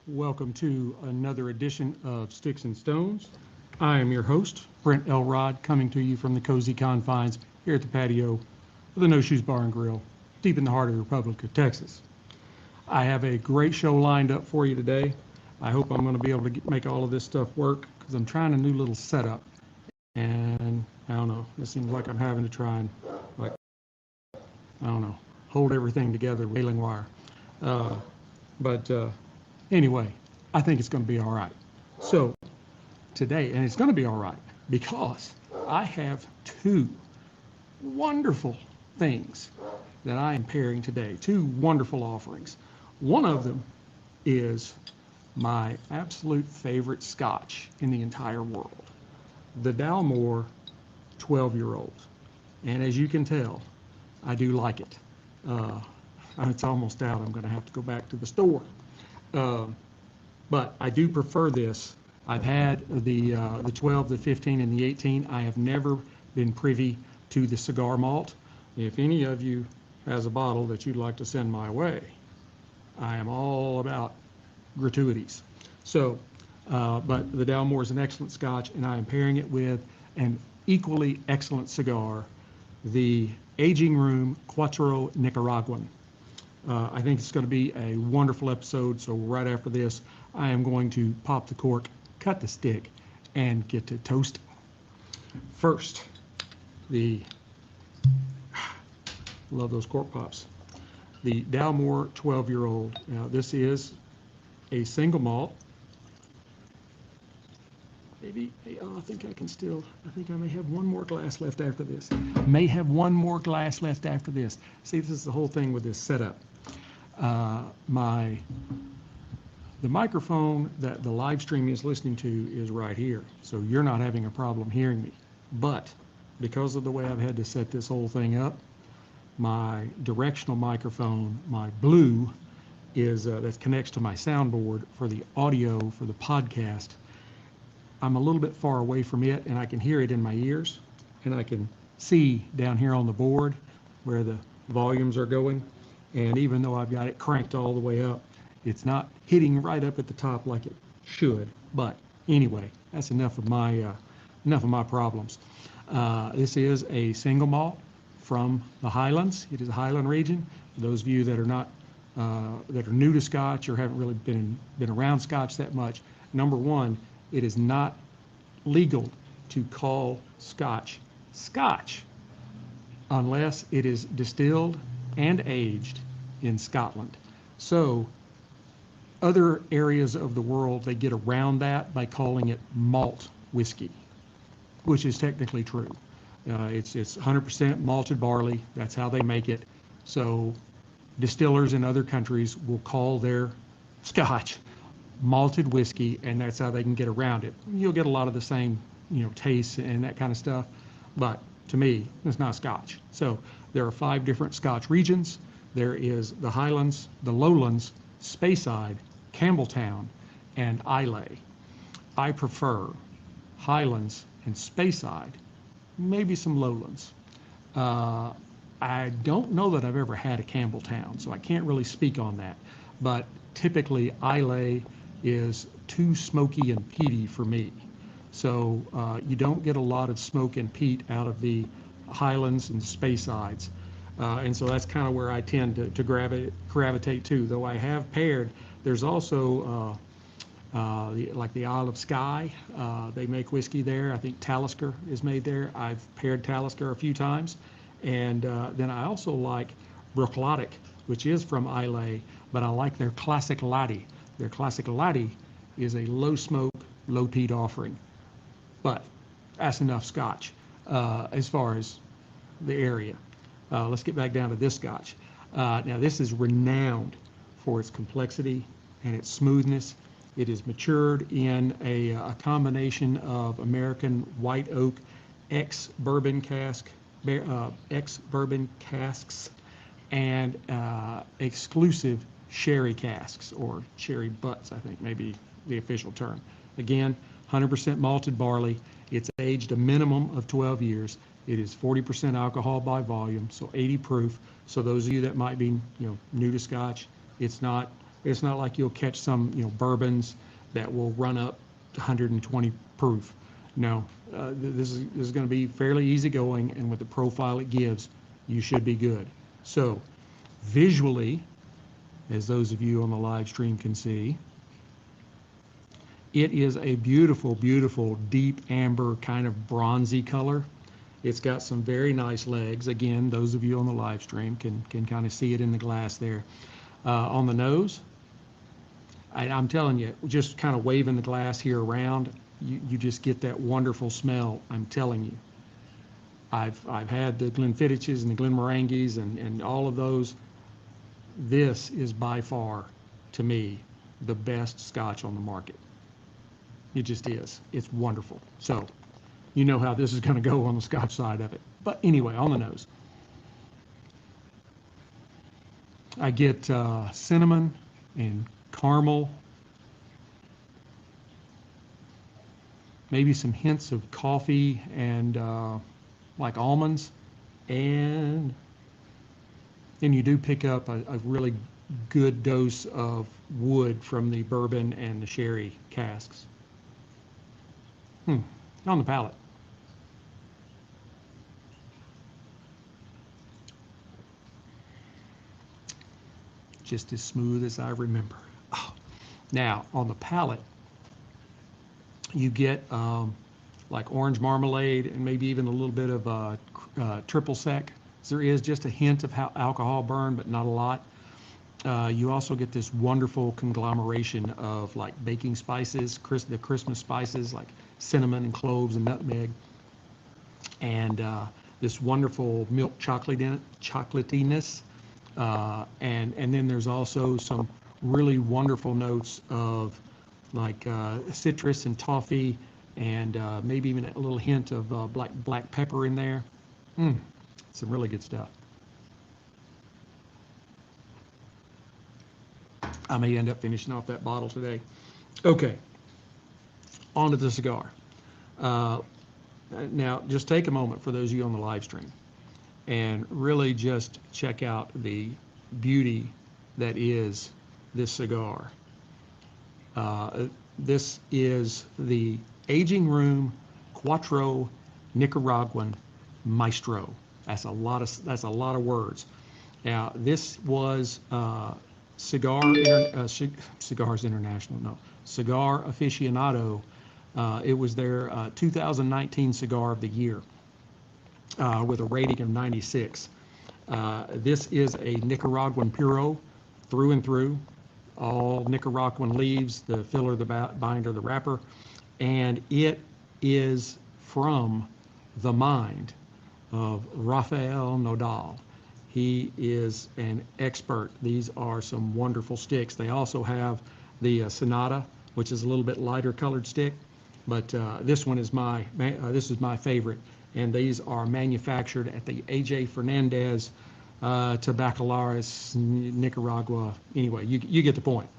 Welcome to another edition of Sticks-n-Stonez. I am your host, Brent Elrod, coming to you from the cozy confines here at the patio of the No Shoes Bar and Grill, deep in the heart of the Republic of Texas. I have a great show lined up for you today. I hope I'm going to be able to make all of this stuff work because I'm trying a new little setup. And I don't know, it seems like I'm having to try and, hold everything together with baling wire. Anyway, I think it's going to be all right. So today, and it's going to be all right because I have two wonderful things that I am pairing today, two wonderful offerings. One of them is my absolute favorite Scotch in the entire world, the Dalmore 12-year-old. And as you can tell, I do like it. It's almost out. I'm going to have to go back to the store. But I do prefer this. I've had the 12, the 15, and the 18. I have never been privy to the Cigar malt. If any of you has a bottle that you'd like to send my way, I am all about gratuities. So, but the Dalmore is an excellent Scotch, and I am pairing it with an equally excellent cigar, the Aging Room Quattro Nicaraguan. I think it's going to be a wonderful episode, so right after this, I am going to pop the cork, cut the stick, and get to toasting. First, love those cork pops, the Dalmore 12-year-old. Now, this is a single malt. Maybe, I think I may have one more glass left after this. See, this is the whole thing with this setup. The microphone that the live stream is listening to is right here, so you're not having a problem hearing me. But because of the way I've had to set this whole thing up, my directional microphone, my blue, is that connects to my soundboard for the audio for the podcast. I'm a little bit far away from it, and I can hear it in my ears, and I can see down here on the board where the volumes are going. And even though I've got it cranked all the way up, it's not hitting right up at the top like it should. But anyway, that's enough of my problems. This is a single malt from the Highlands. It is a Highland region. For those of you that are not that are new to Scotch or haven't really been around Scotch that much, number one, it is not legal to call Scotch Scotch unless it is distilled and aged in Scotland. So other areas of the world, they get around that by calling it malt whiskey, which is technically true. It's 100% malted barley. That's how they make it. So distillers in other countries will call their Scotch malted whiskey, and that's how they can get around it. You'll get a lot of the same, tastes and that kind of stuff, but to me, it's not Scotch. So there are 5 different Scotch regions. There is the Highlands, the Lowlands, Speyside, Campbelltown, and Islay. I prefer Highlands and Speyside, maybe some Lowlands. I don't know that I've ever had a Campbelltown, so I can't really speak on that. But typically, Islay is too smoky and peaty for me. So you don't get a lot of smoke and peat out of the Highlands and Speysides. And so that's kind of where I tend to gravitate to, though I have paired. There's also like the Isle of Skye. They make whiskey there. I think Talisker is made there. I've paired Talisker a few times. And then I also like Bruichladdich, which is from Islay, but I like their Classic Laddie. Their Classic Laddie is a low smoke, low peat offering. But that's enough Scotch as far as the area. Let's get back down to this Scotch. Now this is renowned for its complexity and its smoothness. It is matured in a combination of American white oak ex-bourbon casks and exclusive sherry casks, or sherry butts, I think maybe the official term. Again, 100% malted barley. It's aged a minimum of 12 years. It is 40% alcohol by volume, so 80 proof. So those of you that might be, new to Scotch, it's not like you'll catch some, bourbons that will run up to 120 proof. No, this is going to be fairly easygoing, and with the profile it gives, you should be good. So visually, as those of you on the live stream can see, it is a beautiful, beautiful deep amber kind of bronzy color. It's got some very nice legs. Again, those of you on the live stream can kind of see it in the glass there. On the nose, I'm telling you, just kind of waving the glass here around, you just get that wonderful smell. I'm telling you. I've had the Glenfiddiches and the Glenmorangies and all of those. This is by far, to me, the best Scotch on the market. It just is. It's wonderful. So you know how this is going to go on the Scotch side of it. But anyway, on the nose, I get cinnamon and caramel, maybe some hints of coffee and like almonds, and then you do pick up a really good dose of wood from the bourbon and the sherry casks. On the palate. Just as smooth as I remember. Oh. Now, on the palate, you get like orange marmalade and maybe even a little bit of triple sec. There is just a hint of alcohol burn, but not a lot. You also get this wonderful conglomeration of like baking spices, the Christmas spices like cinnamon and cloves and nutmeg, and this wonderful milk chocolatiness. And then there's also some really wonderful notes of like citrus and toffee, and maybe even a little hint of black pepper in there. Some really good stuff. I may end up finishing off that bottle today. Okay, on to the cigar. Now, just take a moment for those of you on the live stream and really just check out the beauty that is this cigar. This is the Aging Room Quattro Nicaraguan Maestro. That's a lot of words. Now, this was Cigar International, no, Cigar Aficionado. It was their 2019 Cigar of the Year with a rating of 96. This is a Nicaraguan Puro through and through, all Nicaraguan leaves, the filler, the binder, the wrapper, and it is from the mind of Rafael Nodal. He is an expert. These are some wonderful sticks. They also have the Sonata, which is a little bit lighter colored stick, but this one is my favorite. And these are manufactured at the A.J. Fernandez Tabacalares, Nicaragua. Anyway, you get the point.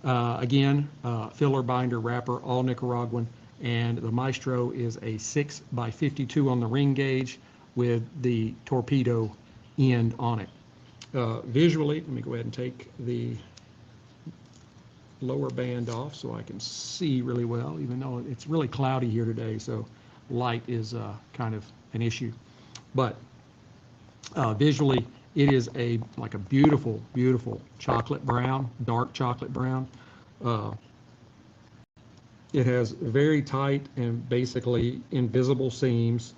Again, filler, binder, wrapper, all Nicaraguan. And the Maestro is a 6x52 on the ring gauge with the torpedo end on it. Visually, let me go ahead and take the lower band off so I can see really well, even though it's really cloudy here today, so light is kind of an issue. But visually, it is like a beautiful, beautiful chocolate brown, dark chocolate brown. It has very tight and basically invisible seams.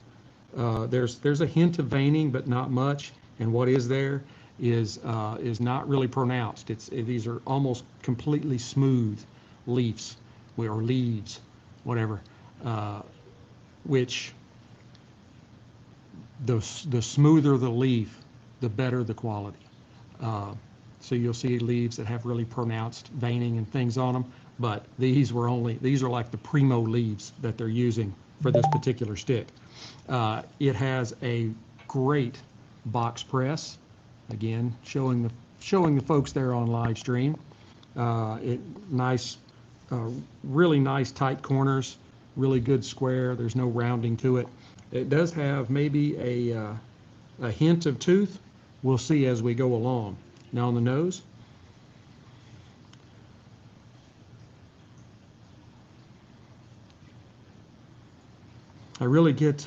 There's a hint of veining, but not much. And what is there is not really pronounced. These are almost completely smooth leaves, or leaves, whatever. Which the smoother the leaf, the better the quality. So you'll see leaves that have really pronounced veining and things on them. but these are like the primo leaves that they're using for this particular stick. It has a great box press. Again, showing the folks there on live stream. Really nice tight corners, really good square. There's no rounding to it. It does have maybe a hint of tooth. We'll see as we go along. Now on the nose. I really get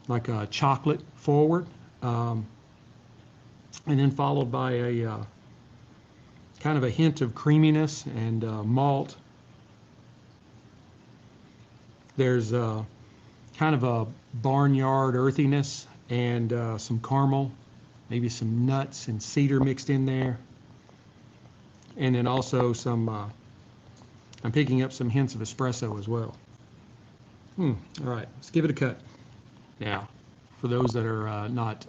like a chocolate forward, and then followed by a kind of a hint of creaminess and malt. There's kind of a barnyard earthiness and some caramel, maybe some nuts and cedar mixed in there. And then also some, I'm picking up some hints of espresso as well. All right, let's give it a cut. Now, for those that are not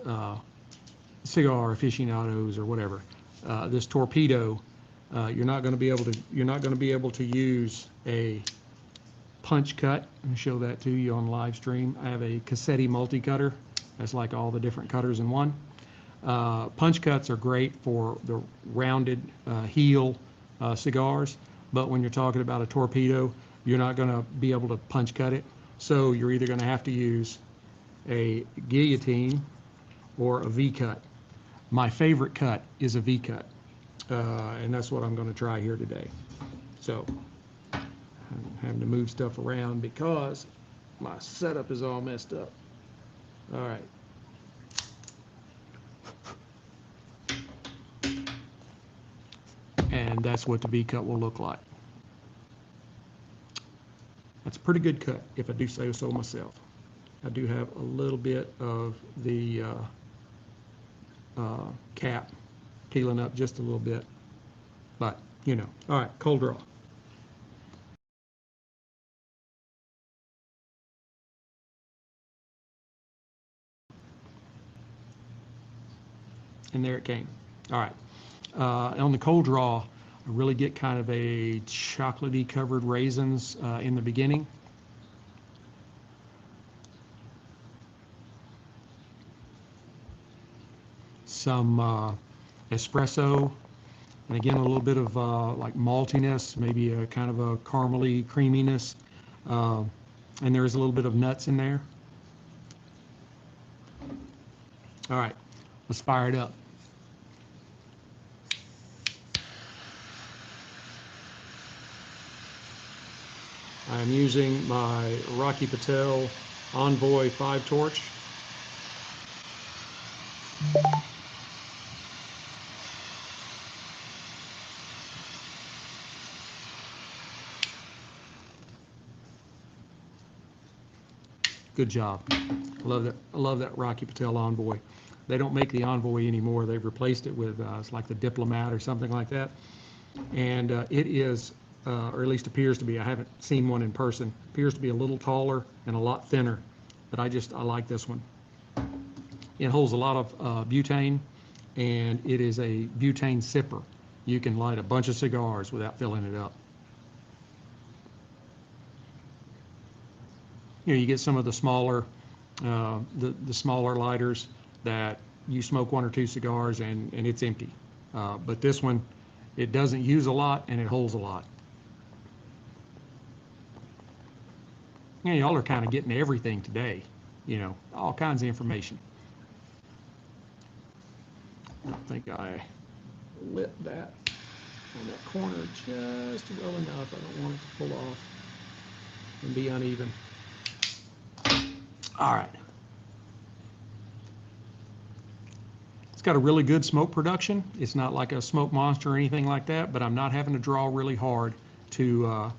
cigar aficionados or whatever, this torpedo, you're not going to be able to use a punch cut. I'll show that to you on live stream. I have a Cassetti multi-cutter. That's like all the different cutters in one. Punch cuts are great for the rounded heel cigars, but when you're talking about a torpedo, you're not going to be able to punch cut it. So you're either going to have to use a guillotine or a V-cut. My favorite cut is a V-cut, and that's what I'm going to try here today. So I'm having to move stuff around because my setup is all messed up. All right. And that's what the V-cut will look like. That's a pretty good cut, if I do say so myself. I do have a little bit of the cap peeling up just a little bit, but you know. All right, cold draw. And there it came. All right. On the cold draw, I really get kind of a chocolatey covered raisins in the beginning. Some espresso, and again a little bit of like maltiness, maybe a kind of a caramely creaminess, and there's a little bit of nuts in there. All right, let's fire it up. I'm using my Rocky Patel Envoy 5 torch. Good job. I love that Rocky Patel Envoy. They don't make the Envoy anymore. They've replaced it with it's like the Diplomat or something like that. And it is, or at least appears to be, I haven't seen one in person, appears to be a little taller and a lot thinner, but I like this one. It holds a lot of butane, and it is a butane sipper. You can light a bunch of cigars without filling it up. You know, you get some of the smaller, the smaller lighters that you smoke 1 or 2 cigars and it's empty. But this one, it doesn't use a lot and it holds a lot. You know, y'all are kind of getting everything today, you know, all kinds of information. I don't think I lit that on that corner just well enough. I don't want it to pull off and be uneven. All right. It's got a really good smoke production. It's not like a smoke monster or anything like that, but I'm not having to draw really hard to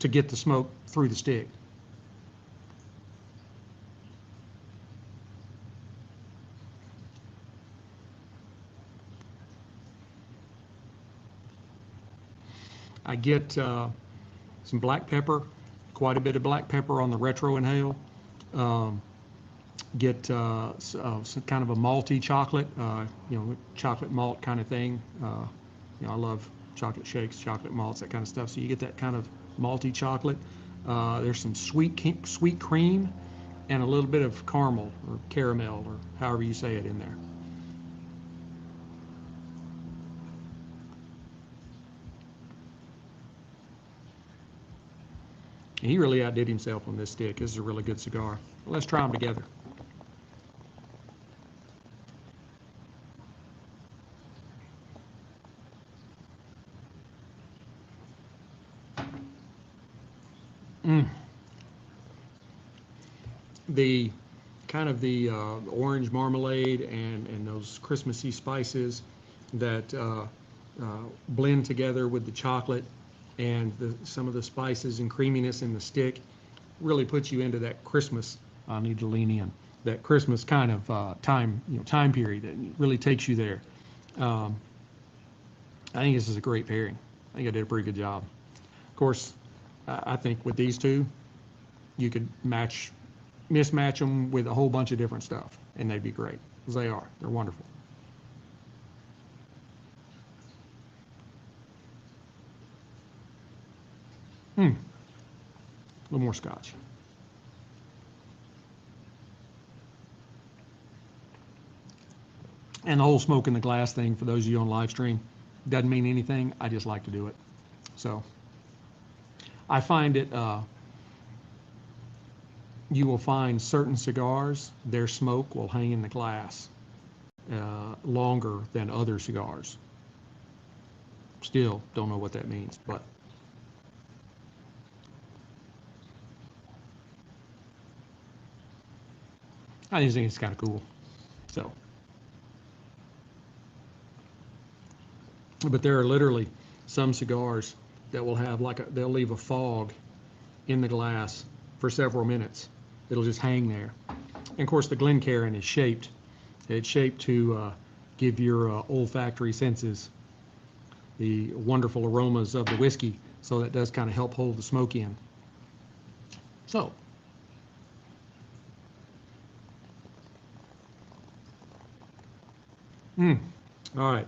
get the smoke through the stick. I get some black pepper, quite a bit of black pepper on the retro inhale. Get some kind of a malty chocolate, you know, chocolate malt kind of thing. You know, I love chocolate shakes, chocolate malts, that kind of stuff. So you get that kind of malty chocolate. There's some sweet cream and a little bit of caramel or caramel or however you say it in there. And he really outdid himself on this stick. This is a really good cigar. Let's try them together. The kind of the orange marmalade and those Christmassy spices that blend together with the chocolate and some of the spices and creaminess in the stick really puts you into that Christmas. I need to lean in. That Christmas kind of time period that really takes you there. I think this is a great pairing. I think I did a pretty good job. Of course, I think with these two, you could mismatch them with a whole bunch of different stuff, and they'd be great. Because they are. They're wonderful. A little more scotch. And the whole smoke in the glass thing, for those of you on live stream, doesn't mean anything. I just like to do it. So I find it, you will find certain cigars, their smoke will hang in the glass longer than other cigars. Still don't know what that means, but I just think it's kind of cool. So, but there are literally some cigars that will have they'll leave a fog in the glass for several minutes. It'll just hang there. And of course, the Glencairn is shaped. It's shaped to give your olfactory senses the wonderful aromas of the whiskey, so that does kind of help hold the smoke in. So, all right.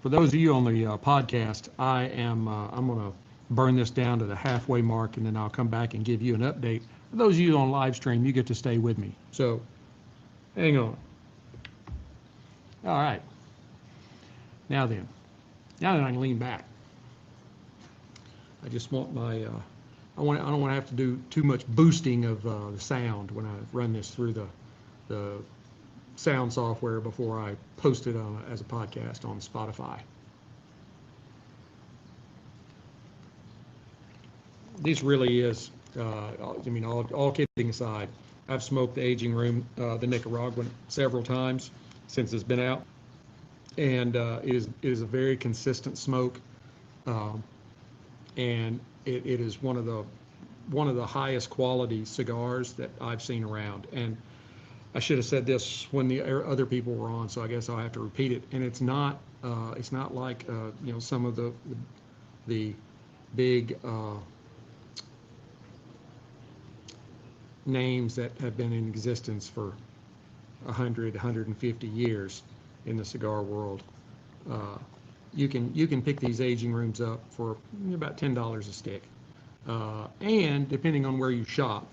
For those of you on the podcast, I'm going to burn this down to the halfway mark, and then I'll come back and give you an update. For those of you on live stream, you get to stay with me. So, hang on. All right. Now then, now that I can lean back, I just want my, I don't want to have to do too much boosting of the sound when I run this through the sound software before I post it as a podcast on Spotify. This really is, I mean, all kidding aside, I've smoked the aging room, the Nicaraguan, several times since it's been out, and it is a very consistent smoke, and it is one of the highest quality cigars that I've seen around. And I should have said this when the other people were on, so I guess I'll have to repeat it. And it's not like some of the big names that have been in existence for 100, 150 years in the cigar world. You can pick these aging rooms up for about $10 a stick, and depending on where you shop,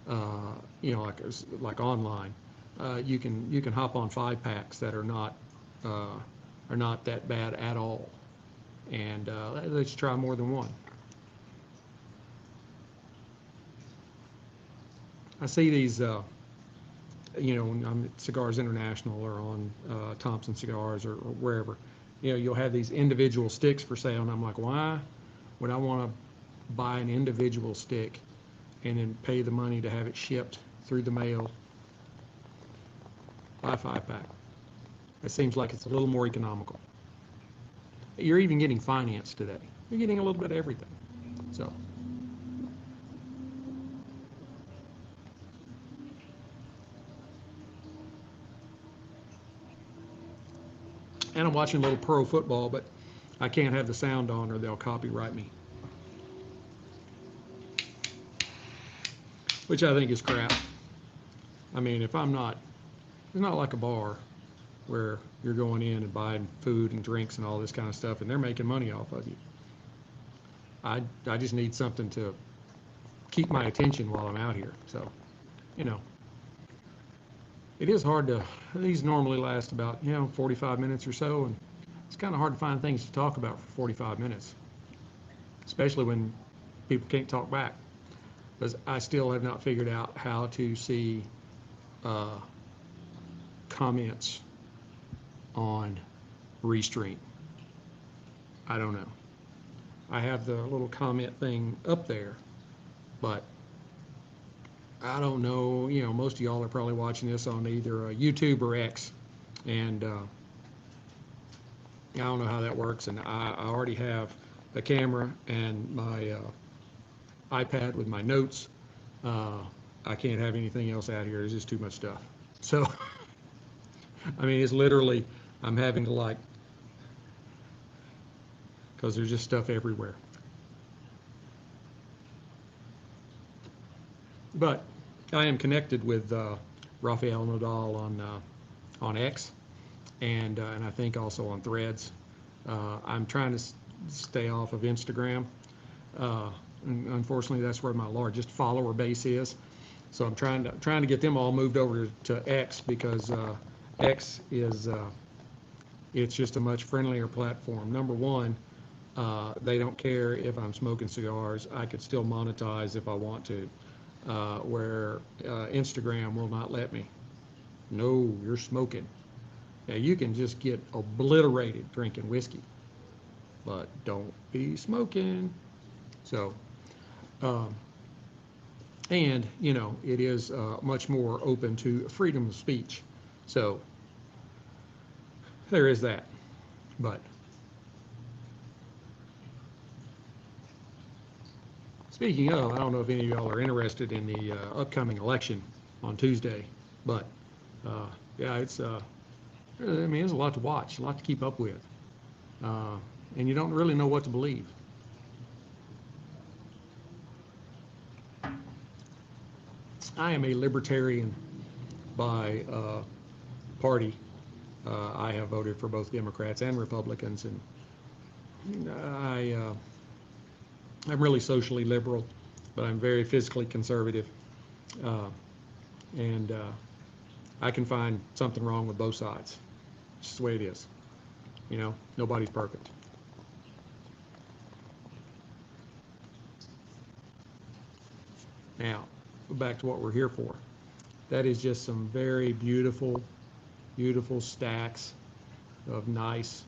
like online, you can hop on 5-packs that are not that bad at all, and let's try more than one. I see these, when I'm at Cigars International or on Thompson Cigars or wherever, you'll have these individual sticks for sale, and I'm like, why would I want to buy an individual stick and then pay the money to have it shipped through the mail? Buy a 5-pack. It seems like it's a little more economical. You're even getting finance today. You're getting a little bit of everything. So. And I'm watching a little pro football, but I can't have the sound on or they'll copyright me. Which I think is crap. I mean, it's not like a bar. where you're going in and buying food and drinks and all this kind of stuff, and they're making money off of you. I just need something to keep my attention while I'm out here. So, you know, it is hard to, these normally last about, 45 minutes or so, and it's kind of hard to find things to talk about for 45 minutes, especially when people can't talk back. Because I still have not figured out how to see comments on Restream. I don't know. I have the little comment thing up there, but I don't know. Most of y'all are probably watching this on either YouTube or X, and I don't know how that works. And I already have a camera and my iPad with my notes. I can't have anything else out here. There's just too much stuff. So, I mean, it's literally, I'm having to because there's just stuff everywhere. But I am connected with Rafael Nadal on X, and I think also on Threads. I'm trying to stay off of Instagram. Unfortunately, that's where my largest follower base is. So I'm trying to get them all moved over to X, because X is it's just a much friendlier platform. Number one, they don't care if I'm smoking cigars. I could still monetize if I want to, where Instagram will not let me. No, you're smoking. Now, you can just get obliterated drinking whiskey, but don't be smoking. So, and, it is much more open to freedom of speech. So, there is that. But speaking of, I don't know if any of y'all are interested in the upcoming election on Tuesday, but yeah, it's there's a lot to watch, a lot to keep up with, and you don't really know what to believe. I am a libertarian by party. I have voted for both Democrats and Republicans, and I'm really socially liberal, but I'm very physically conservative, and I can find something wrong with both sides. It's just the way it is. Nobody's perfect. Now, go back to what we're here for. That is just some very beautiful, beautiful stacks of nice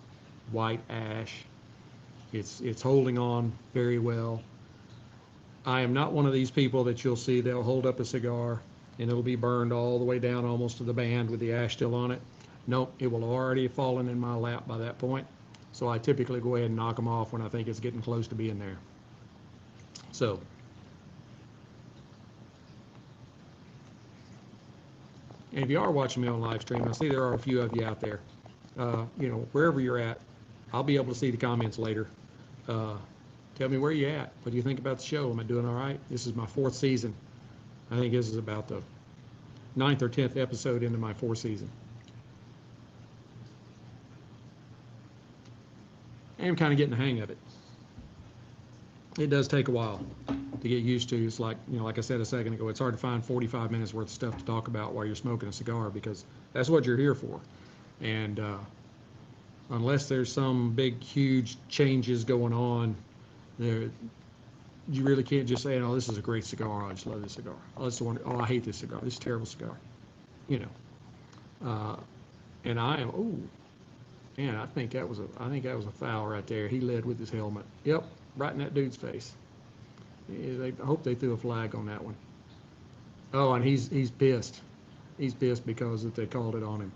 white ash. It's holding on very well. I am not one of these people that you'll see, they'll hold up a cigar and it'll be burned all the way down almost to the band with the ash still on it. Nope, it will already have fallen in my lap by that point. So I typically go ahead and knock them off when I think it's getting close to being there. So, and if you are watching me on live stream, I see there are a few of you out there. Wherever you're at, I'll be able to see the comments later. Tell me where you at. What do you think about the show? Am I doing all right? This is my 4th season. I think this is about the 9th or 10th episode into my 4th season. I'm kind of getting the hang of it. It does take a while to get used to. It's like, like I said a second ago, it's hard to find 45 minutes worth of stuff to talk about while you're smoking a cigar, because that's what you're here for. And unless there's some big, huge changes going on, you really can't just say, this is a great cigar. I just love this cigar. Oh, this one. Oh, I hate this cigar. This is a terrible cigar. And I am. Oh, man, I think that was a foul right there. He led with his helmet. Yep, right in that dude's face. I hope they threw a flag on that one. Oh, and he's pissed. He's pissed because they called it on him.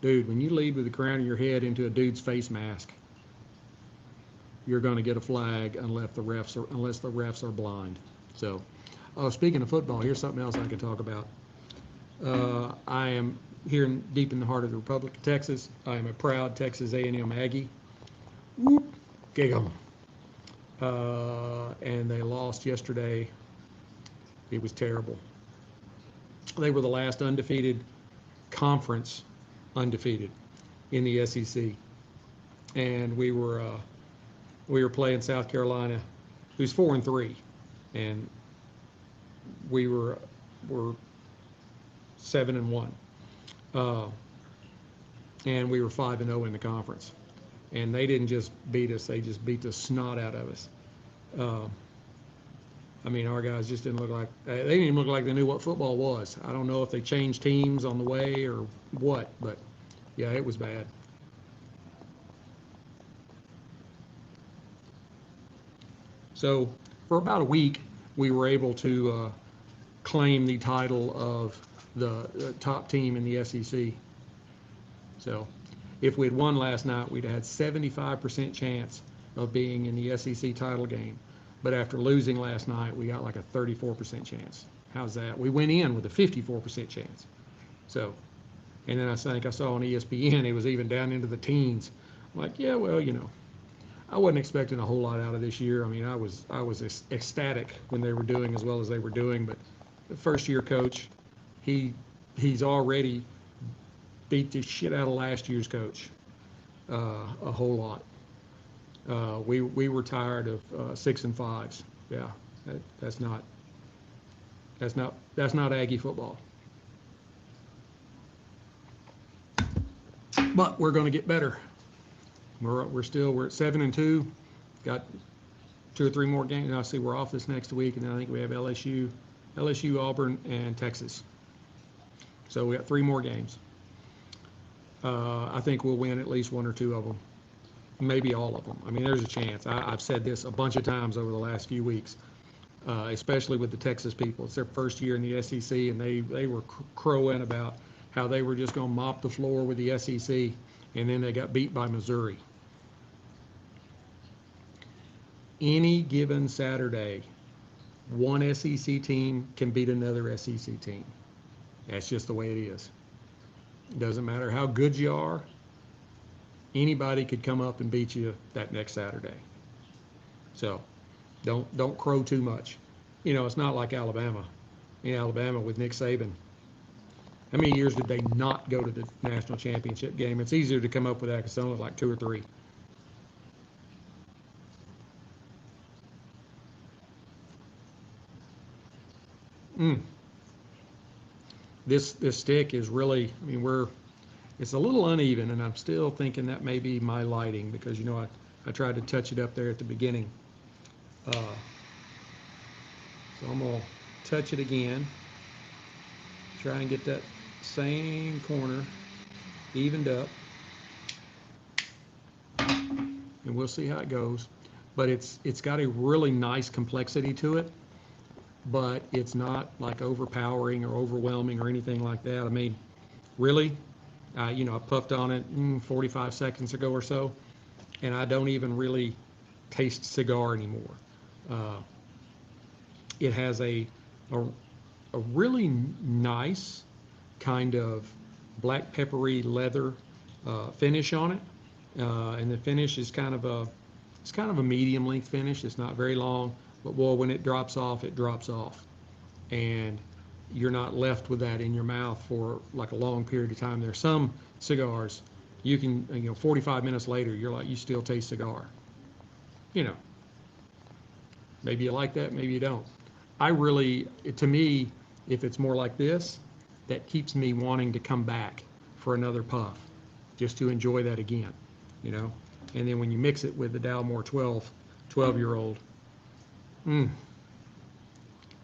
Dude, when you lead with the crown of your head into a dude's face mask, you're going to get a flag unless the refs are blind. So, speaking of football, here's something else I can talk about. I am here deep in the heart of the Republic of Texas. I am a proud Texas A&M Aggie. Whoop, gig 'em. And they lost yesterday. It was terrible. They were the last undefeated conference undefeated. in the SEC, and we were playing South Carolina, who's 4-3, and we were 7-1, and we were 5-0 in the conference, and they didn't just beat us; they just beat the snot out of us. I mean, our guys just didn't look like they didn't even look like they knew what football was. I don't know if they changed teams on the way or what, but yeah, it was bad. So for about a week, we were able to claim the title of the top team in the SEC. So if we had won last night, we'd have had 75% chance of being in the SEC title game. But after losing last night, we got like a 34% chance. How's that? We went in with a 54% chance. So, and then I think I saw on ESPN it was even down into the teens. I'm like, yeah, well, you know, I wasn't expecting a whole lot out of this year. I mean, I was ecstatic when they were doing as well as they were doing. But the first-year coach, he's already beat the shit out of last year's coach a whole lot. We were tired of 6 and 5s. Yeah, that's not Aggie football. But we're going to get better. We're at 7-2. Got 2 or 3 more games. I see we're off this next week, and then I think we have LSU, Auburn, and Texas. So we got 3 more games. I think we'll win at least 1 or 2 of them. Maybe all of them. I mean, there's a chance. I've said this a bunch of times over the last few weeks, especially with the Texas people. It's their first year in the SEC, and they were crowing about how they were just going to mop the floor with the SEC, and then they got beat by Missouri. Any given Saturday, one SEC team can beat another SEC team. That's just the way it is. It doesn't matter how good you are. Anybody could come up and beat you that next Saturday. So don't crow too much. You know, it's not like Alabama. In Alabama with Nick Saban, how many years did they not go to the national championship game? It's easier to come up with that because it's only like 2 or 3. This stick is really, I mean, it's a little uneven, and I'm still thinking that may be my lighting because, you know, I tried to touch it up there at the beginning. So I'm going to touch it again, try and get that same corner evened up, and we'll see how it goes. But it's got a really nice complexity to it, but it's not like overpowering or overwhelming or anything like that. I mean, really, you know, I puffed on it 45 seconds ago or so, and I don't even really taste cigar anymore. It has a really nice kind of black peppery leather finish on it, and the finish is kind of a medium length finish. It's not very long, but boy, when it drops off, and you're not left with that in your mouth for like a long period of time. There's some cigars you can, you know, 45 minutes later, you're like, you still taste cigar. You know, maybe you like that, maybe you don't. To me, if it's more like this, that keeps me wanting to come back for another puff, just to enjoy that again, you know. And then when you mix it with the Dalmore 12-year-old,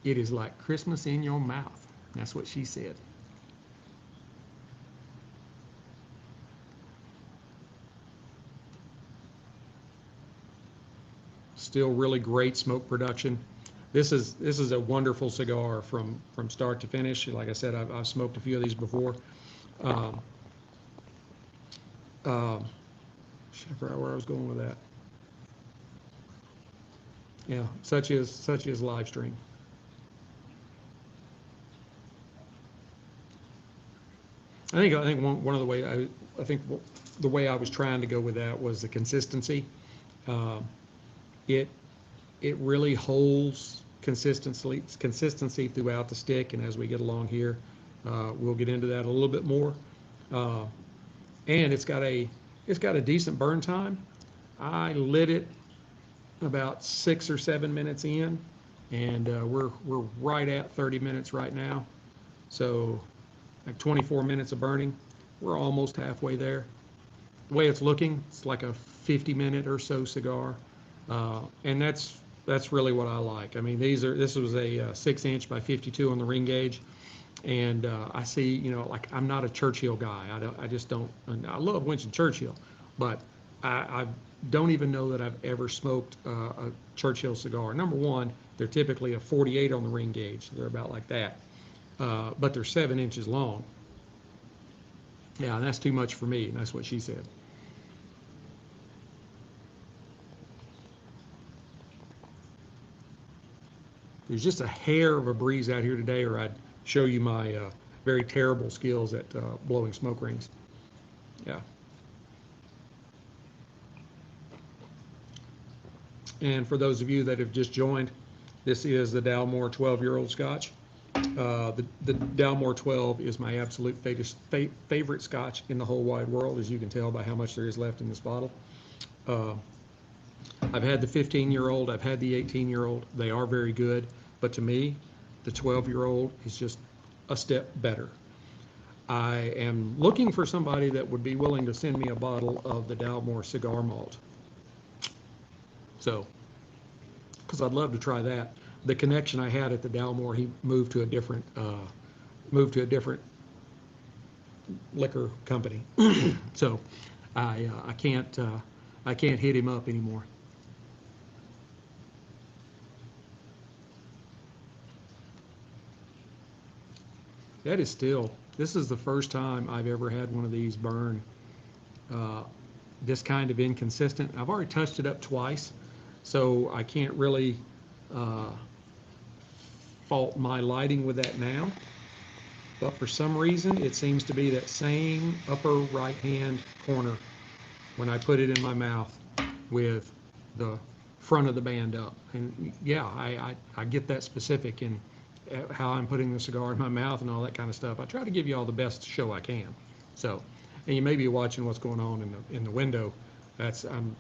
it is like Christmas in your mouth. That's what she said. Still really great smoke production. This is a wonderful cigar from start to finish. Like I said, I've smoked a few of these before. I forgot where I was going with that. Yeah, such is live stream. I think one of the way I think the way I was trying to go with that was the consistency. It really holds consistency throughout the stick, and as we get along here, we'll get into that a little bit more. and it's got a decent burn time. I lit it about 6 or 7 minutes in, and we're right at 30 minutes right now. So like 24 minutes of burning. We're almost halfway there. The way it's looking, it's like a 50-minute or so cigar, and that's really what I like. I mean, this was a 6-inch by 52 on the ring gauge, and I see, like I'm not a Churchill guy. I just don't. I love Winston Churchill, but I don't even know that I've ever smoked a Churchill cigar. Number one, they're typically a 48 on the ring gauge. They're about like that, but they're 7 inches long. Yeah, and that's too much for me, and that's what she said. There's just a hair of a breeze out here today, or I'd show you my very terrible skills at blowing smoke rings. Yeah. And for those of you that have just joined, this is the Dalmore 12-year-old Scotch. The Dalmore 12 is my absolute favorite Scotch in the whole wide world, as you can tell by how much there is left in this bottle. I've had the 15-year-old, I've had the 18-year-old. They are very good, but to me, the 12-year-old is just a step better. I am looking for somebody that would be willing to send me a bottle of the Dalmore cigar malt. So, because I'd love to try that. The connection I had at the Dalmore, he moved to a different liquor company. So I can't hit him up anymore. This is the first time I've ever had one of these burn this kind of inconsistent. I've already touched it up twice, so I can't really fault my lighting with that now. But for some reason, it seems to be that same upper right-hand corner when I put it in my mouth with the front of the band up. And yeah, I get that specific in how I'm putting the cigar in my mouth and all that kind of stuff. I try to give you all the best show I can. So, and you may be watching what's going on in the window. I'm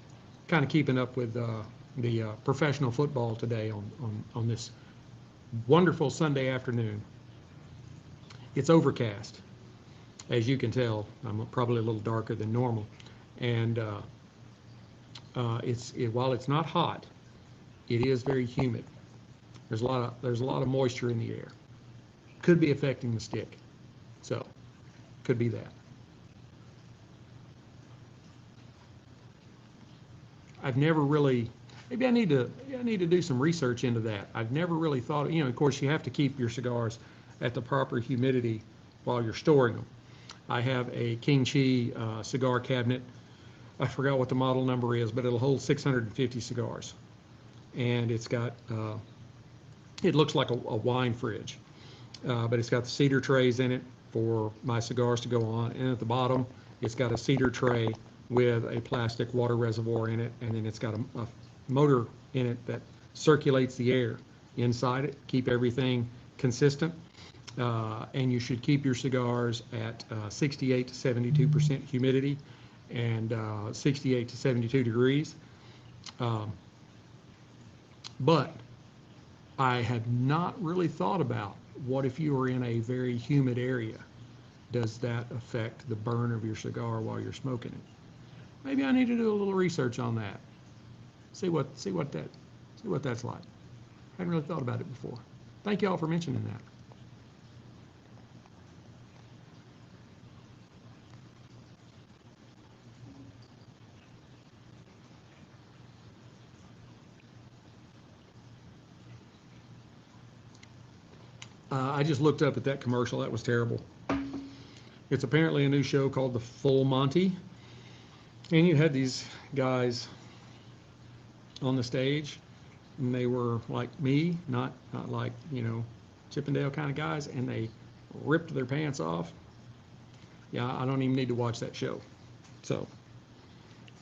kind of keeping up with the professional football today on this wonderful Sunday afternoon. It's overcast, as you can tell. I'm probably a little darker than normal, and while it's not hot, it is very humid. There's a lot of moisture in the air. Could be affecting the stick, so could be that. I've never really. Maybe I need to do some research into that. I've never really thought. Of course, you have to keep your cigars at the proper humidity while you're storing them. I have a King Chi cigar cabinet. I forgot what the model number is, but it'll hold 650 cigars, and it's got. It looks like a wine fridge, but it's got the cedar trays in it for my cigars to go on, and at the bottom, it's got a cedar tray with a plastic water reservoir in it, and then it's got a motor in it that circulates the air inside it, keep everything consistent, and you should keep your cigars at 68 to 72% humidity and 68 to 72 degrees. But I had not really thought about what if you were in a very humid area. Does that affect the burn of your cigar while you're smoking it? Maybe I need to do a little research on that. See what that's like. I hadn't really thought about it before. Thank you all for mentioning that. I just looked up at that commercial. That was terrible. It's apparently a new show called The Full Monty. And you had these guys on the stage, and they were like me, not like, Chippendale kind of guys, and they ripped their pants off. Yeah, I don't even need to watch that show. So,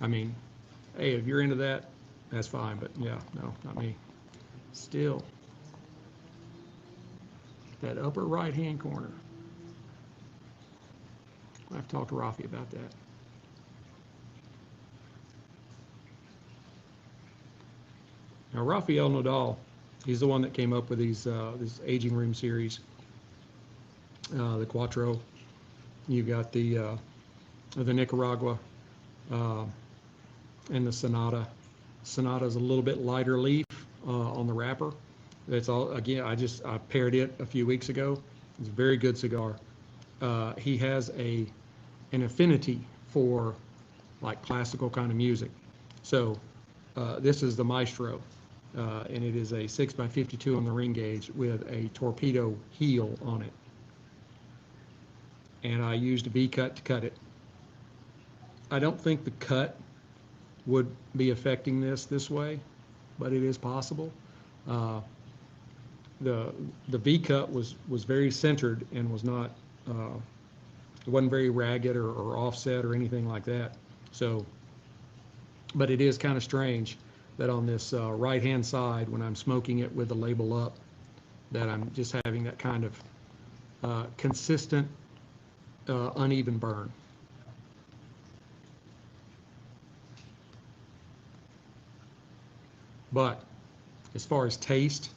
I mean, hey, if you're into that, that's fine, but yeah, no, not me. Still, that upper right-hand corner. I have to talk to Rafi about that. Now, Rafael Nadal, he's the one that came up with these this aging room series, the Quattro. You got the Nicaragua and the Sonata. Sonata is a little bit lighter leaf on the wrapper. That's all. Again, I paired it a few weeks ago. It's a very good cigar. He has an affinity for like classical kind of music. So this is the Maestro, and it is a 6x52 on the ring gauge with a torpedo heel on it. And I used a V-cut to cut it. I don't think the cut would be affecting this way, but it is possible. The V-cut was very centered and was not, it wasn't very ragged or offset or anything like that. So, but it is kind of strange that on this right-hand side, when I'm smoking it with the label up, that I'm just having that kind of consistent, uneven burn. But as far as taste,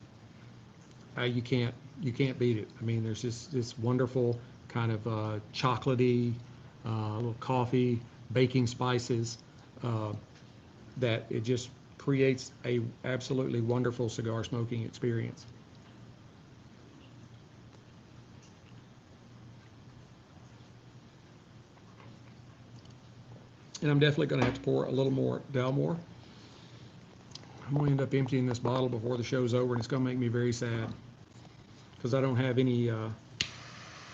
you can't beat it. I mean, there's just this wonderful kind of chocolatey, little coffee, baking spices that it just creates a absolutely wonderful cigar smoking experience. And I'm definitely going to have to pour a little more Dalmore. I'm going to end up emptying this bottle before the show's over, and it's going to make me very sad because I don't have any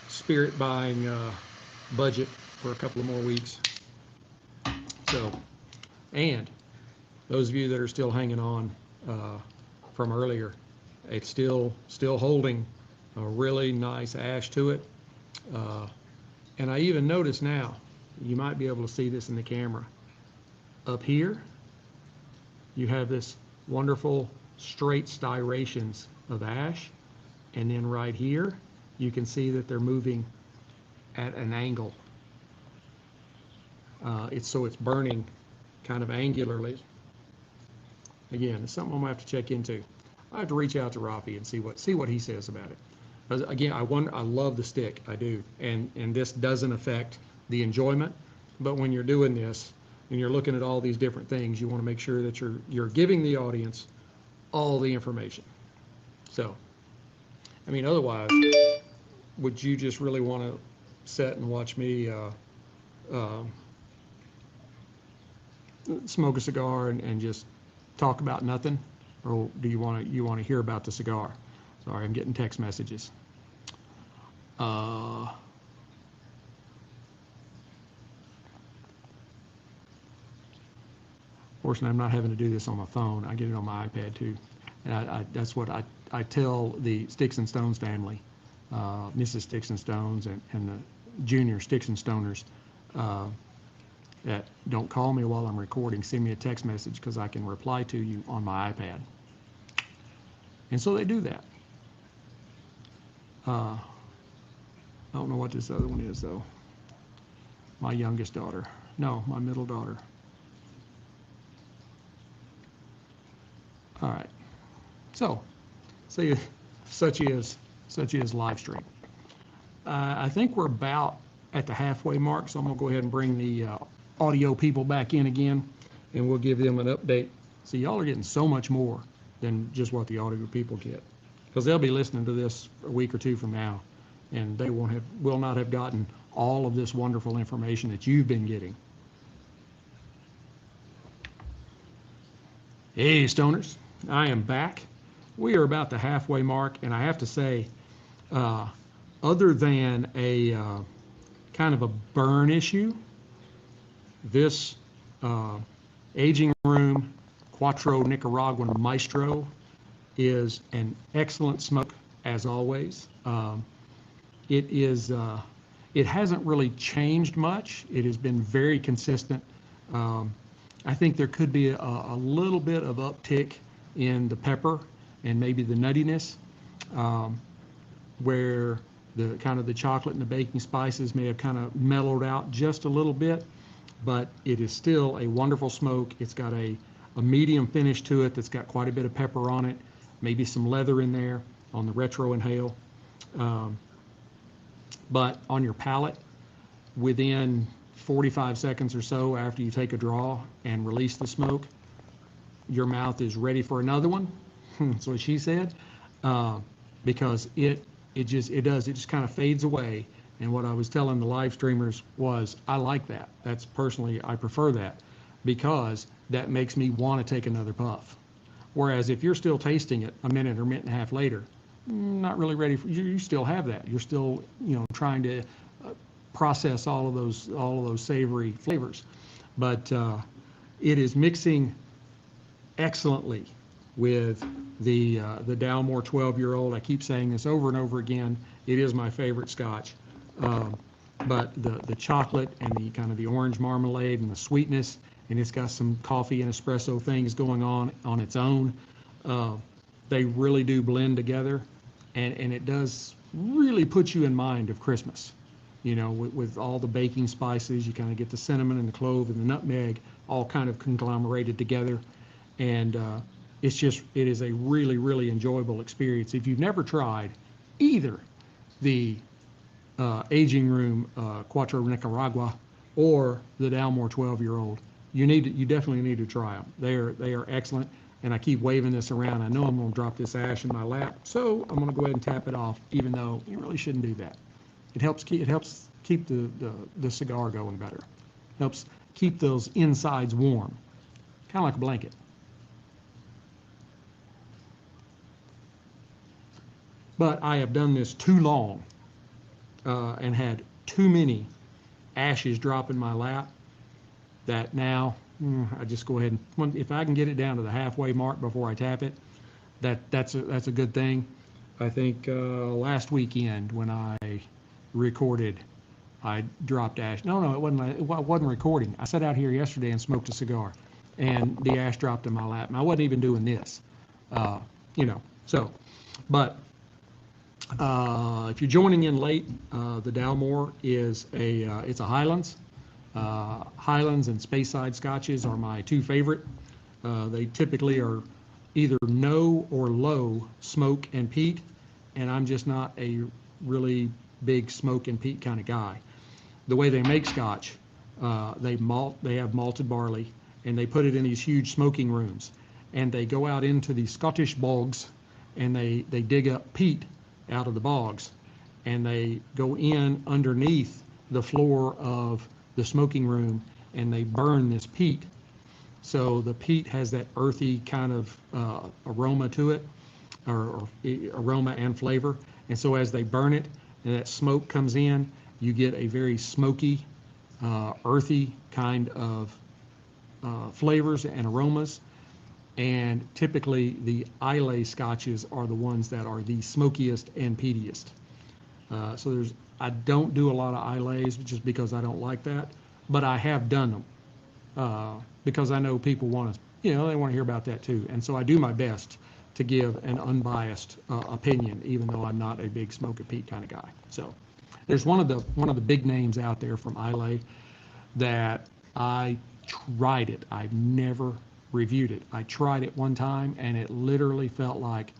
spirit buying budget for a couple of more weeks. So, and those of you that are still hanging on from earlier, it's still holding a really nice ash to it. And I even notice now, you might be able to see this in the camera. Up here, you have this wonderful straight striations of ash. And then right here, you can see that they're moving at an angle. It's burning kind of angularly. Again, it's something I'm gonna have to check into. I have to reach out to Rafi and see what he says about it. But again, I love the stick, I do, and this doesn't affect the enjoyment. But when you're doing this and you're looking at all these different things, you want to make sure that you're giving the audience all the information. So, I mean, otherwise, would you just really want to sit and watch me smoke a cigar and just talk about nothing, or do you want to hear about the cigar? Sorry, I'm getting text messages. Fortunately, I'm not having to do this on my phone. I get it on my iPad too, and that's what I tell the Sticks-n-Stonez family, Mrs. Sticks-n-Stonez and the junior Sticks-n-Stoners, that don't call me while I'm recording. Send me a text message because I can reply to you on my iPad. And so they do that. I don't know what this other one is though. My youngest daughter. No, my middle daughter. All right. So, such is live stream. I think we're about at the halfway mark, so I'm gonna go ahead and bring the audio people back in again, and we'll give them an update. See, y'all are getting so much more than just what the audio people get, because they'll be listening to this a week or two from now, and they will not have gotten all of this wonderful information that you've been getting. Hey, Stoners, I am back. We are about the halfway mark, and I have to say, other than a kind of a burn issue, this aging room Quattro Nicaraguan Maestro is an excellent smoke as always. It hasn't really changed much. It has been very consistent. I think there could be a little bit of uptick in the pepper and maybe the nuttiness, where the kind of the chocolate and the baking spices may have kind of mellowed out just a little bit, but it is still a wonderful smoke. It's got a a medium finish to it that's got quite a bit of pepper on it, maybe some leather in there on the retro inhale. But on your palate, within 45 seconds or so after you take a draw and release the smoke, your mouth is ready for another one. That's what she said, because it just kind of fades away. And what I was telling the live streamers was, I like that. That's personally, I prefer that, because that makes me want to take another puff. Whereas if you're still tasting it a minute or minute and a half later, not really ready for, you still have that. You're still, trying to process all of those savory flavors. But it is mixing excellently with the Dalmore 12-year-old. I keep saying this over and over again. It is my favorite Scotch. But the chocolate and the kind of the orange marmalade and the sweetness, and it's got some coffee and espresso things going on its own. They really do blend together, and it does really put you in mind of Christmas. With all the baking spices, you kind of get the cinnamon and the clove and the nutmeg all kind of conglomerated together. And it is a really, really enjoyable experience. If you've never tried either the Aging Room Quattro Nicaraguan or the Dalmore 12-year-old, you definitely need to try them. They are excellent. And I keep waving this around. I know I'm going to drop this ash in my lap, so I'm going to go ahead and tap it off, even though you really shouldn't do that. It helps keep the cigar going better. Helps keep those insides warm, kind of like a blanket. But I have done this too long and had too many ashes drop in my lap that now I just go ahead and, if I can get it down to the halfway mark before I tap it, that's a good thing. I think last weekend when I recorded, I dropped ash. No, it wasn't recording. I sat out here yesterday and smoked a cigar, and the ash dropped in my lap. And I wasn't even doing this, So, but if you're joining in late, the Dalmore is it's a Highlands. Highlands and Speyside Scotches are my two favorite. They typically are either no or low smoke and peat, and I'm just not a really big smoke and peat kind of guy. The way they make Scotch, they have malted barley, and they put it in these huge smoking rooms, and they go out into these Scottish bogs, and they dig up peat out of the bogs, and they go in underneath the floor of the smoking room, and they burn this peat. So the peat has that earthy kind of aroma to it, or aroma and flavor. And so as they burn it and that smoke comes in, you get a very smoky, earthy kind of flavors and aromas. And typically the Islay Scotches are the ones that are the smokiest and peatiest. I don't do a lot of Isleys just because I don't like that, but I have done them because I know people want to, they want to hear about that too. And so I do my best to give an unbiased opinion, even though I'm not a big smoke and peat kind of guy. So there's one of the big names out there from Islay that I tried it. I've never reviewed it. I tried it one time, and it literally felt like,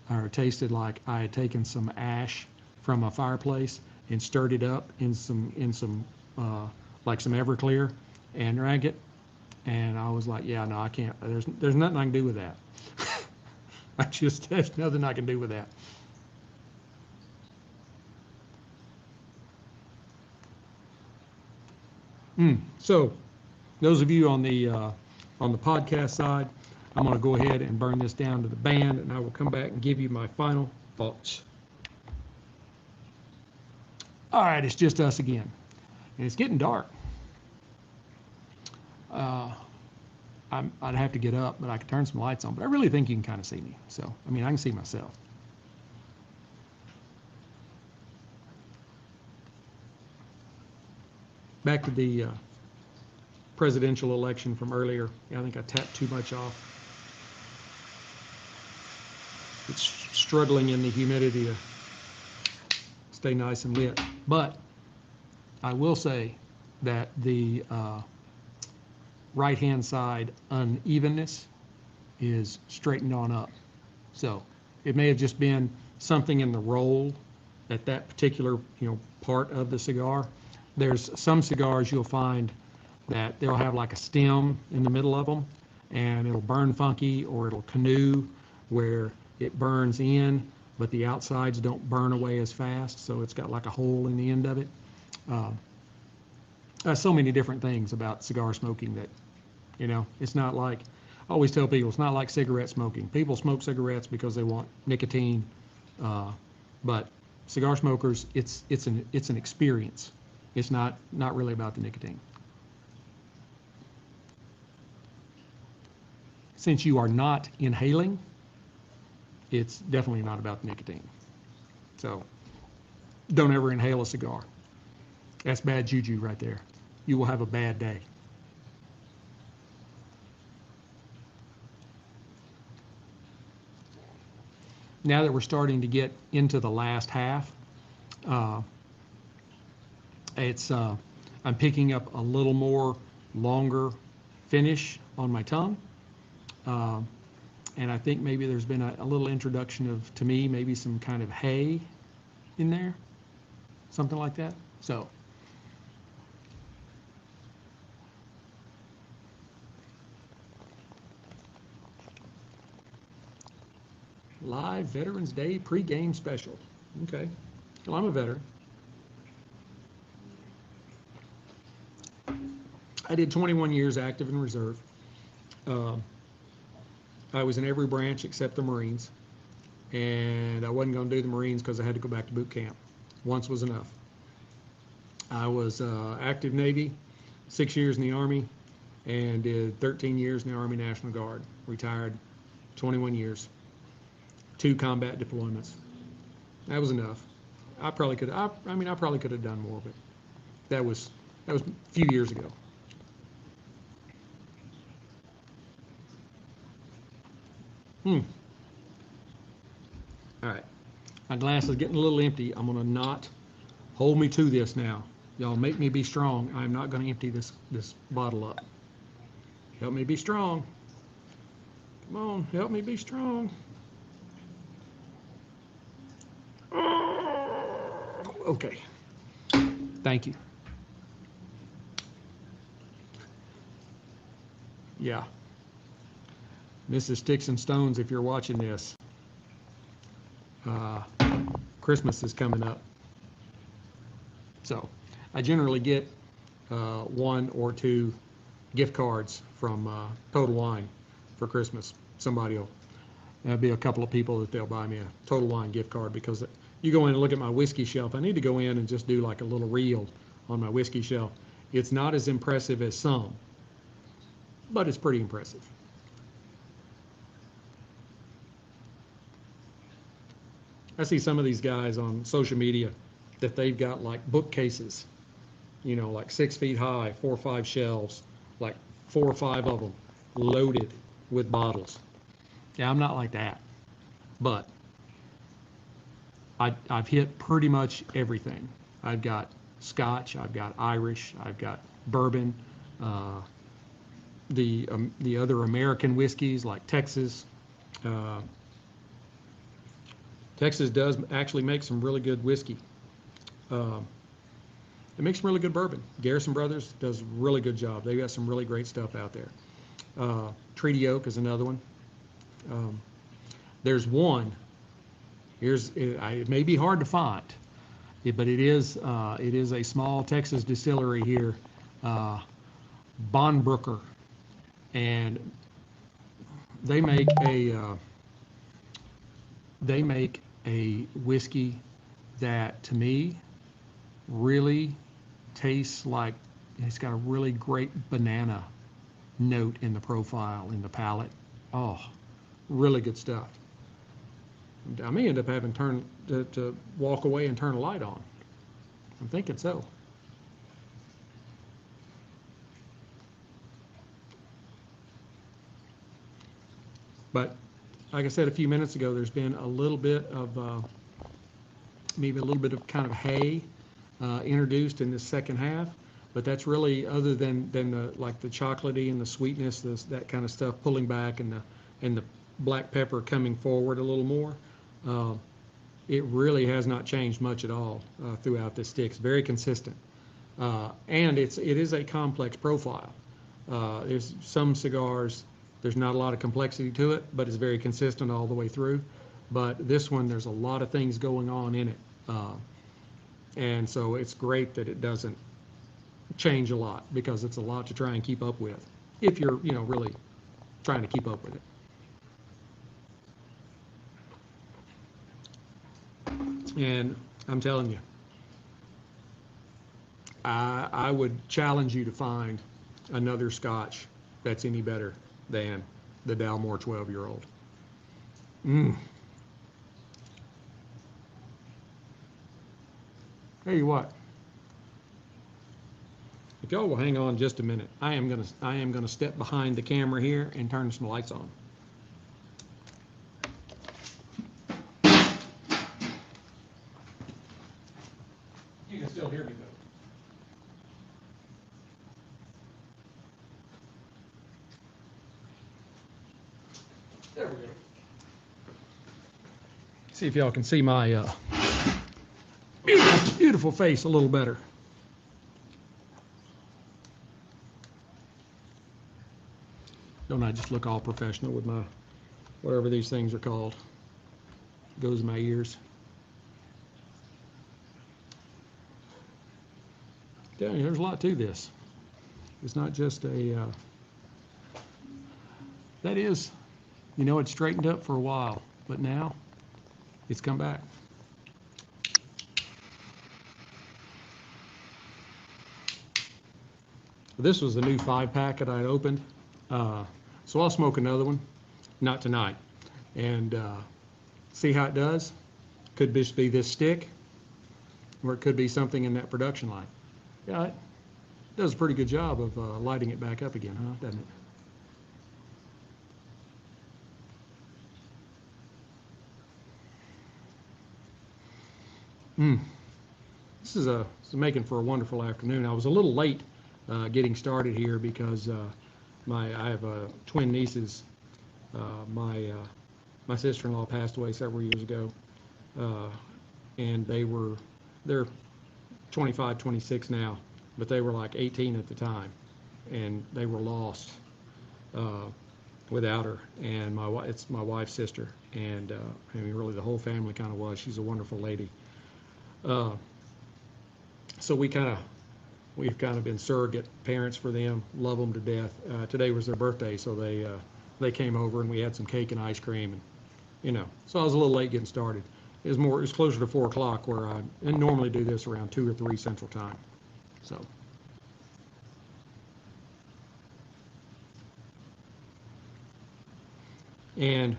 or tasted like, I had taken some ash from a fireplace and stirred it up in some like some Everclear and drank it. And I was like, yeah, no, I can't. There's nothing I can do with that. There's nothing I can do with that. So those of you on the podcast side, I'm going to go ahead and burn this down to the band, and I will come back and give you my final thoughts. All right, it's just us again, and it's getting dark. I'd have to get up, but I could turn some lights on, but I really think you can kind of see me. So, I can see myself. Back to the presidential election from earlier. I think I tapped too much off. It's struggling in the humidity to stay nice and lit. But I will say that the right-hand side unevenness is straightened on up. So it may have just been something in the roll at that particular, part of the cigar. There's some cigars you'll find that they'll have like a stem in the middle of them, and it'll burn funky, or it'll canoe where it burns in, but the outsides don't burn away as fast, so it's got like a hole in the end of it. So many different things about cigar smoking that, it's not like, I always tell people, it's not like cigarette smoking. People smoke cigarettes because they want nicotine, but cigar smokers, it's an experience. It's not really about the nicotine. Since you are not inhaling, it's definitely not about the nicotine. So don't ever inhale a cigar. That's bad juju right there. You will have a bad day. Now that we're starting to get into the last half, I'm picking up a little more longer finish on my tongue. And I think maybe there's been a little introduction of, to me, maybe some kind of hay in there, something like that. So live Veterans Day pregame special. Okay. Well, I'm a veteran. I did 21 years active in reserve. I was in every branch except the Marines, and I wasn't going to do the Marines because I had to go back to boot camp. Once was enough. I was active Navy, 6 years in the Army, and did 13 years in the Army National Guard. Retired 21 years, 2 combat deployments. That was enough. I probably could have done more, but that was a few years ago. All right, my glass is getting a little empty. I'm gonna not hold me to this now. Y'all make me be strong. I'm not gonna empty this bottle up. Help me be strong. Come on, help me be strong. Okay, thank you. Yeah. Mrs. Sticks-n-Stonez, if you're watching this, Christmas is coming up. So I generally get 1 or 2 gift cards from Total Wine for Christmas. There'll be a couple of people that they'll buy me a Total Wine gift card, because you go in and look at my whiskey shelf. I need to go in and just do like a little reel on my whiskey shelf. It's not as impressive as some, but it's pretty impressive. I see some of these guys on social media that they've got like bookcases, like 6 feet high, 4 or 5 shelves, like 4 or 5 of them loaded with bottles. Yeah, I'm not like that, but I've hit pretty much everything. I've got Scotch, I've got Irish, I've got bourbon, the other American whiskeys like Texas. Texas does actually make some really good whiskey. It makes some really good bourbon. Garrison Brothers does a really good job. They've got some really great stuff out there. Treaty Oak is another one. There's one. It may be hard to find, but it is a small Texas distillery here, Bonbrooker, and they make a whiskey that, to me, really tastes like it's got a really great banana note in the profile, in the palate. Oh, really good stuff. I may end up having to walk away and turn a light on. I'm thinking so. But like I said a few minutes ago, there's been a little bit of maybe a little bit of kind of hay introduced in this second half. but that's really, other than the, like the chocolatey and the sweetness, that kind of stuff pulling back, and the black pepper coming forward a little more. It really has not changed much at all throughout this stick. It's very consistent, and it is a complex profile. There's some cigars, there's not a lot of complexity to it, but it's very consistent all the way through. But this one, there's a lot of things going on in it, and so it's great that it doesn't change a lot, because it's a lot to try and keep up with if you're, really trying to keep up with it. And I'm telling you, I would challenge you to find another Scotch that's any better than the Dalmore 12-year-old. Tell you what, if y'all will hang on just a minute, I am gonna step behind the camera here and turn some lights on. You can still hear me though. There we go. See if y'all can see my beautiful face a little better. Don't I just look all professional with my, whatever these things are called, goes in my ears. Yeah, there's a lot to this. It's not just a, that is, it's straightened up for a while, but now it's come back. This was the new 5-pack that I opened, so I'll smoke another one, not tonight, and see how it does. Could just be this stick, or it could be something in that production line. Yeah, it does a pretty good job of lighting it back up again, huh? Doesn't it? This is making for a wonderful afternoon. I was a little late getting started here because I have twin nieces. My sister-in-law passed away several years ago, and they're 25, 26 now, but they were like 18 at the time, and they were lost without her. And it's my wife's sister, and I mean, really the whole family kind of was. She's a wonderful lady. So we've kind of been surrogate parents for them, love them to death. Today was their birthday, so they came over and we had some cake and ice cream, and so I was a little late getting started. It was closer to 4 o'clock, where I normally do this around 2 or 3 Central Time. So. And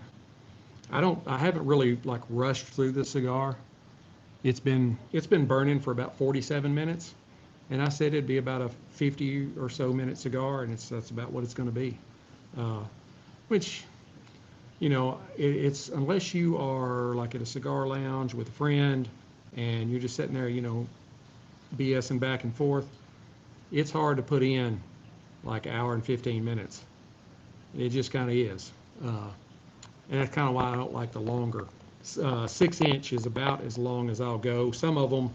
I haven't really like rushed through this cigar. It's been burning for about 47 minutes, and I said it'd be about a 50 or so minute cigar, and that's about what it's going to be. Which, it's, unless you are like at a cigar lounge with a friend and you're just sitting there, BSing back and forth, it's hard to put in like an hour and 15 minutes. It just kind of is. And that's kind of why I don't like the longer. 6 inch is about as long as I'll go. Some of them,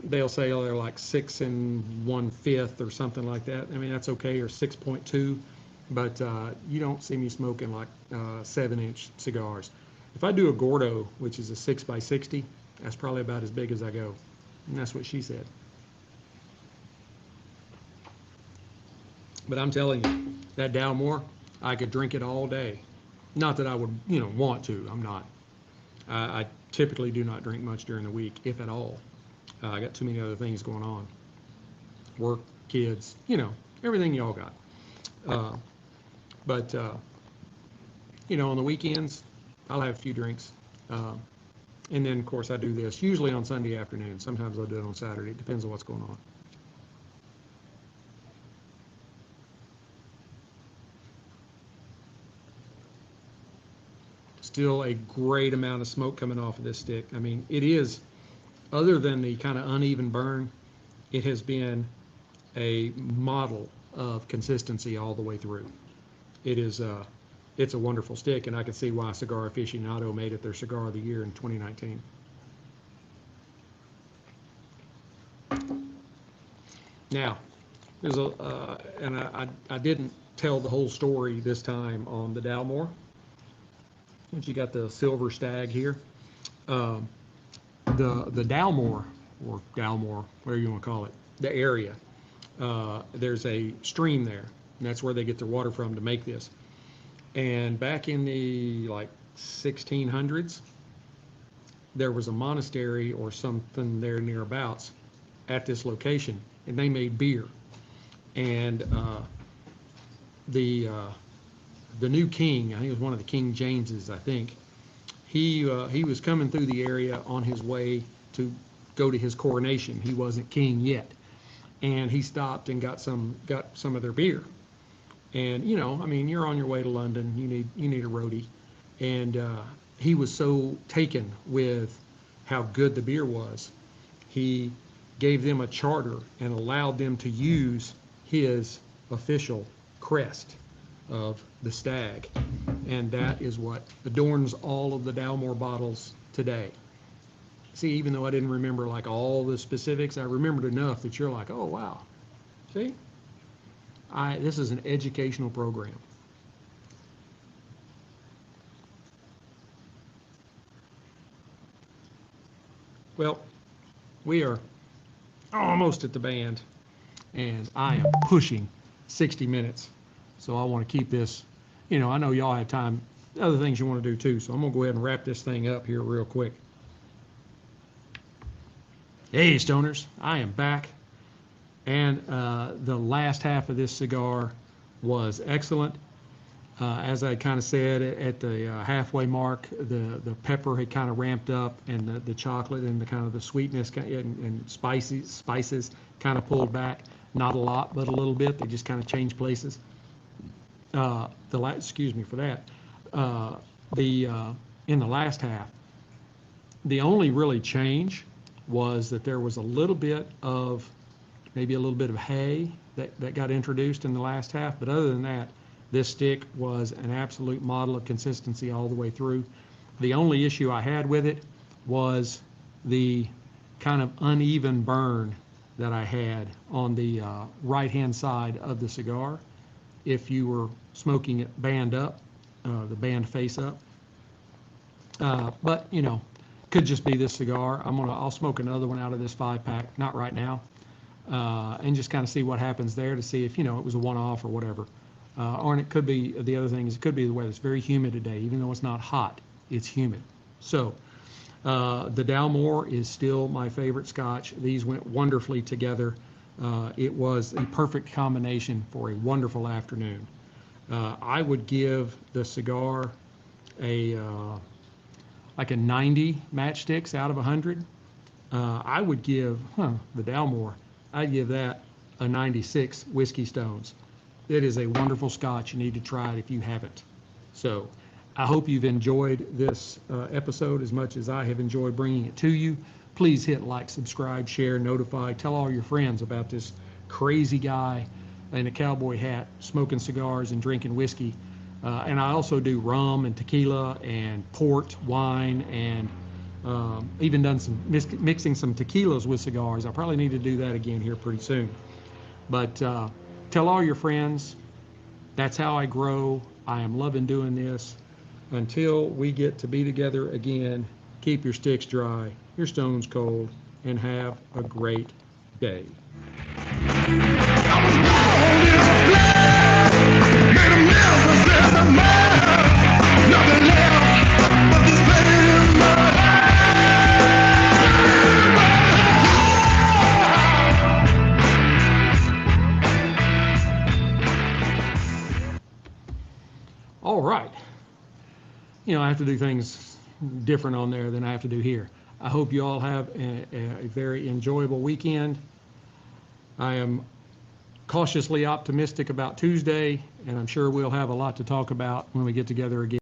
they'll say they're like 6 1/5 or something like that. I mean, that's okay, or 6.2, but you don't see me smoking like 7-inch cigars. If I do a Gordo, which is a 6x60, that's probably about as big as I go, and that's what she said. But I'm telling you, that Dalmore, I could drink it all day. Not that I would, want to. I'm not. I typically do not drink much during the week, if at all. I got too many other things going on. Work, kids, everything y'all got. But on the weekends, I'll have a few drinks. And then, of course, I do this usually on Sunday afternoon. Sometimes I'll do it on Saturday. It depends on what's going on. Still a great amount of smoke coming off of this stick. I mean, it is, other than the kind of uneven burn, it has been a model of consistency all the way through. It is it's a wonderful stick, and I can see why Cigar Aficionado made it their cigar of the year in 2019. Now, there's and I didn't tell the whole story this time on the Dalmore. But you got the Silver Stag here. The Dalmore, or Dalmore, whatever you want to call it, the area, there's a stream there, and that's where they get their water from to make this. And back in the 1600s, there was a monastery or something there nearabouts at this location, and they made beer. And the new king, I think it was one of the King Jameses, I think, he was coming through the area on his way to go to his coronation. He wasn't king yet, and he stopped and got some of their beer. And I mean, you're on your way to London, you need a roadie, and he was so taken with how good the beer was, he gave them a charter and allowed them to use his official crest of the stag, and that is what adorns all of the Dalmore bottles today. See, even though I didn't remember all the specifics, I remembered enough that you're like, oh wow, see, this is an educational program. Well, we are almost at the band, and I am pushing 60 minutes. So I want to keep this, I know y'all have time, other things you want to do too, so I'm going to go ahead and wrap this thing up here real quick. Hey, Stoners, I am back, and the last half of this cigar was excellent. As I kind of said, at the halfway mark, the pepper had kind of ramped up, and the chocolate and the kind of the sweetness and spices kind of pulled back. Not a lot, but a little bit. They just kind of changed places. Excuse me for that. In the last half, the only really change was that there was maybe a little bit of hay that got introduced in the last half. But other than that, this stick was an absolute model of consistency all the way through. The only issue I had with it was the kind of uneven burn that I had on the right-hand side of the cigar. If you were smoking it band up, the band face up. But could just be this cigar. I'll smoke another one out of this 5-pack, not right now, and just kind of see what happens there to see if it was a one-off or whatever. Or it could be, the other thing is, it could be the weather. It's very humid today, even though it's not hot, it's humid. So the Dalmore is still my favorite Scotch. These went wonderfly together. It was a perfect combination for a wonderful afternoon. I would give the cigar a 90 matchsticks out of 100. I would give the Dalmore, I'd give that a 96 Whiskey Stones. It is a wonderful Scotch. You need to try it if you haven't. So I hope you've enjoyed this episode as much as I have enjoyed bringing it to you. Please hit like, subscribe, share, notify, tell all your friends about this crazy guy in a cowboy hat smoking cigars and drinking whiskey. And I also do rum and tequila and port, wine, and even done some mixing some tequilas with cigars. I probably need to do that again here pretty soon. But tell all your friends. That's how I grow. I am loving doing this. Until we get to be together again, keep your sticks dry, your stones cold, and have a great day. All right. I have to do things different on there than I have to do here. I hope you all have a very enjoyable weekend. I am cautiously optimistic about Tuesday, and I'm sure we'll have a lot to talk about when we get together again.